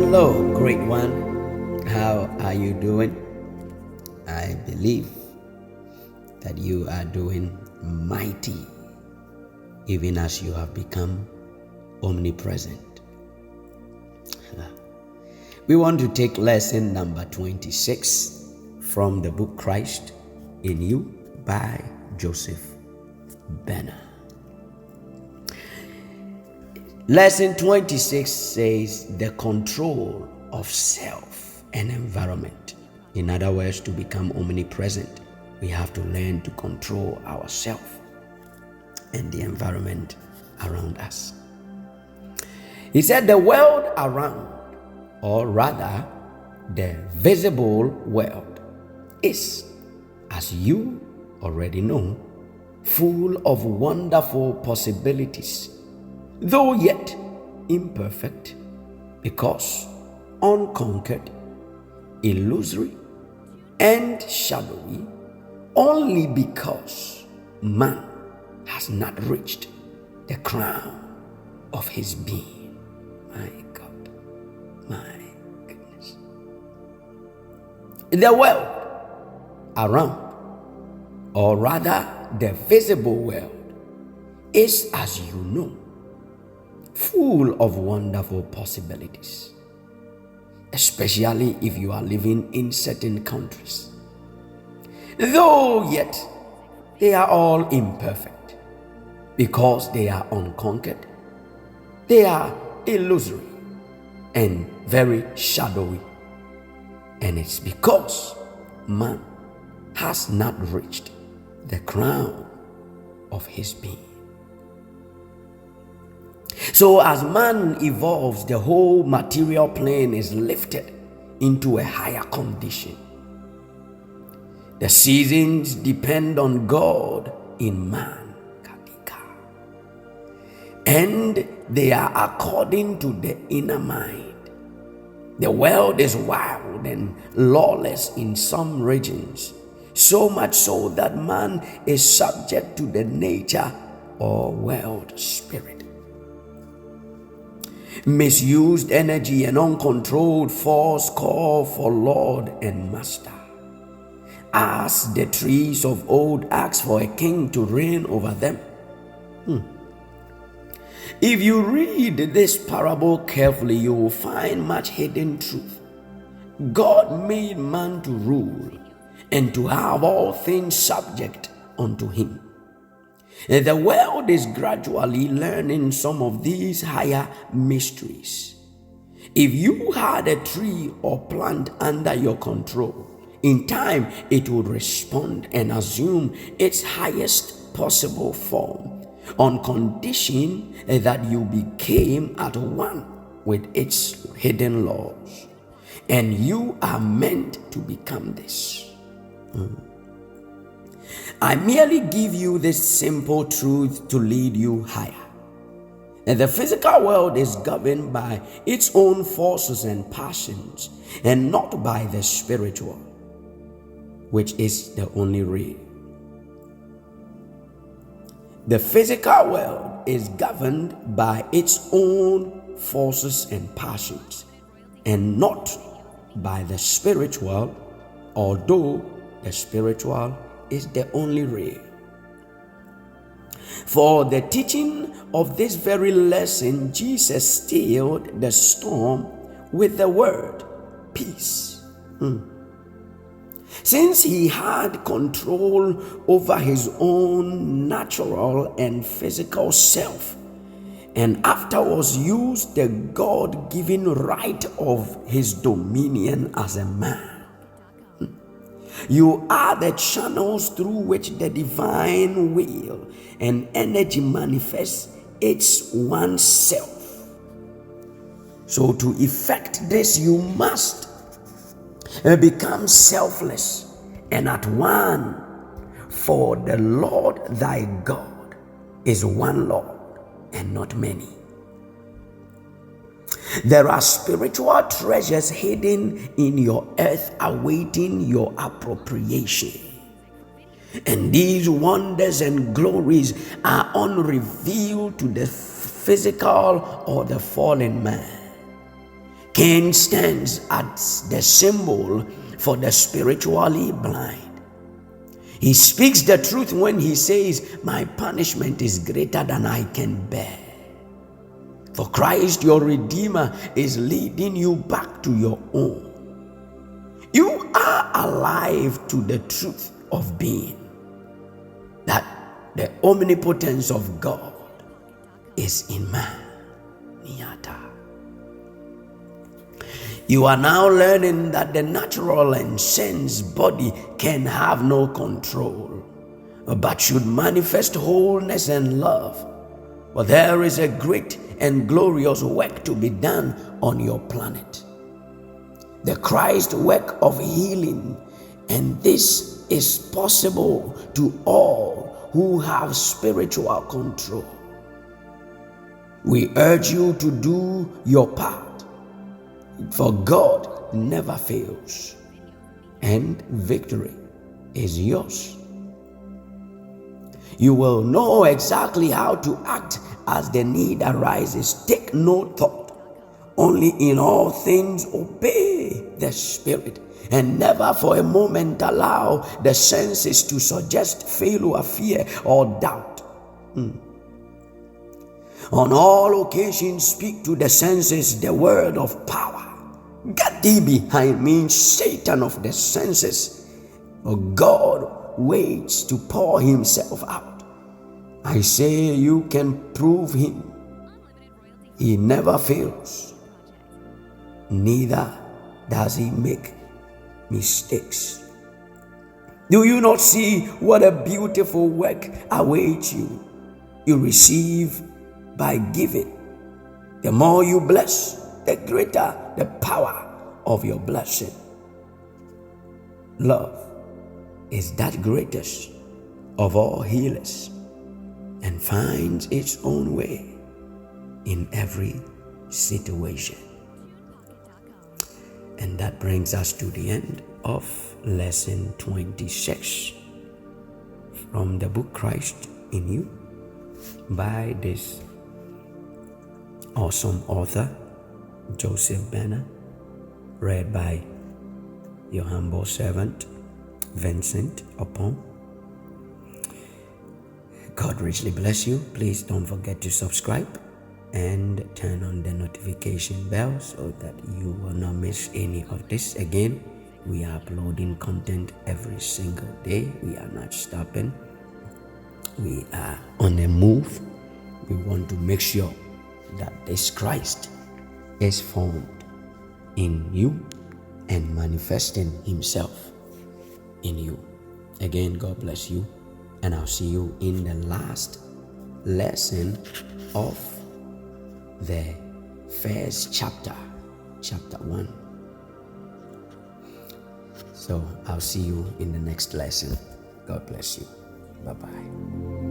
Hello, great one. How are you doing? I believe that you are doing mighty, even as you have become omnipresent. We want to take lesson number 26 from the book Christ in You by Joseph Benner. Lesson 26 says the control of self and environment. In other words, to become omnipresent, we have to learn to control ourselves and the environment around us. He said the world around, or rather the visible world, is, as you already know, full of wonderful possibilities, though yet imperfect, because unconquered, illusory, and shadowy, only because man has not reached the crown of his being. My God, my goodness. The world around, or rather the visible world, is, as you know, full of wonderful possibilities, especially if you are living in certain countries. Though yet they are all imperfect, because they are unconquered, they are illusory and very shadowy, and it's because man has not reached the crown of his being. So as man evolves, the whole material plane is lifted into a higher condition. The seasons depend on God in man, and they are according to the inner mind. The world is wild and lawless in some regions, so much so that man is subject to the nature or world spirit. Misused energy and uncontrolled force call for Lord and Master, as the trees of old asked for a king to reign over them. If you read this parable carefully, you will find much hidden truth. God made man to rule and to have all things subject unto him. The world is gradually learning some of these higher mysteries. If you had a tree or plant under your control, in time it would respond and assume its highest possible form, on condition that you became at one with its hidden laws. And you are meant to become this. I merely give you this simple truth to lead you higher. And the physical world is governed by its own forces and passions, and not by the spiritual, which is the only real. The physical world is governed by its own forces and passions, and not by the spiritual, although the spiritual is the only real. For the teaching of this very lesson, Jesus stilled the storm with the word peace. Since he had control over his own natural and physical self, and afterwards used the God-given right of his dominion as a man, you are the channels through which the divine will and energy manifests its one self. So to effect this, you must become selfless and at one, for the Lord thy God is one Lord and not many. There are spiritual treasures hidden in your earth awaiting your appropriation. And these wonders and glories are unrevealed to the physical or the fallen man. Cain stands as the symbol for the spiritually blind. He speaks the truth when he says, "My punishment is greater than I can bear." For Christ, your Redeemer, is leading you back to your own. You are alive to the truth of being, that the omnipotence of God is in man. You are now learning that the natural and sense body can have no control, but should manifest wholeness and love. For there is a great and glorious work to be done on your planet, the Christ work of healing, and this is possible to all who have spiritual control. We urge you to do your part, for God never fails, and victory is yours. You will know exactly how to act as the need arises. Take no thought, only in all things obey the Spirit, and never for a moment allow the senses to suggest failure, fear, or doubt. On all occasions, speak to the senses the word of power. Get thee behind me, Satan of the senses, for God waits to pour himself out. I say you can prove him. He never fails, neither does he make mistakes. Do you not see what a beautiful work awaits you? You receive by giving. The more you bless, the greater the power of your blessing. Love is that greatest of all healers, and finds its own way in every situation. And that brings us to the end of lesson 26 from the book Christ in You by this awesome author, Joseph Banner, read by your humble servant, Vincent Oppong. God richly bless you. Please don't forget to subscribe and turn on the notification bell so that you will not miss any of this. Again, we are uploading content every single day. We are not stopping. We are on a move. We want to make sure that this Christ is formed in you and manifesting himself in you. Again, God bless you, and I'll see you in the last lesson of the first chapter 1. So I'll see you in the next lesson. God bless you. Bye-bye.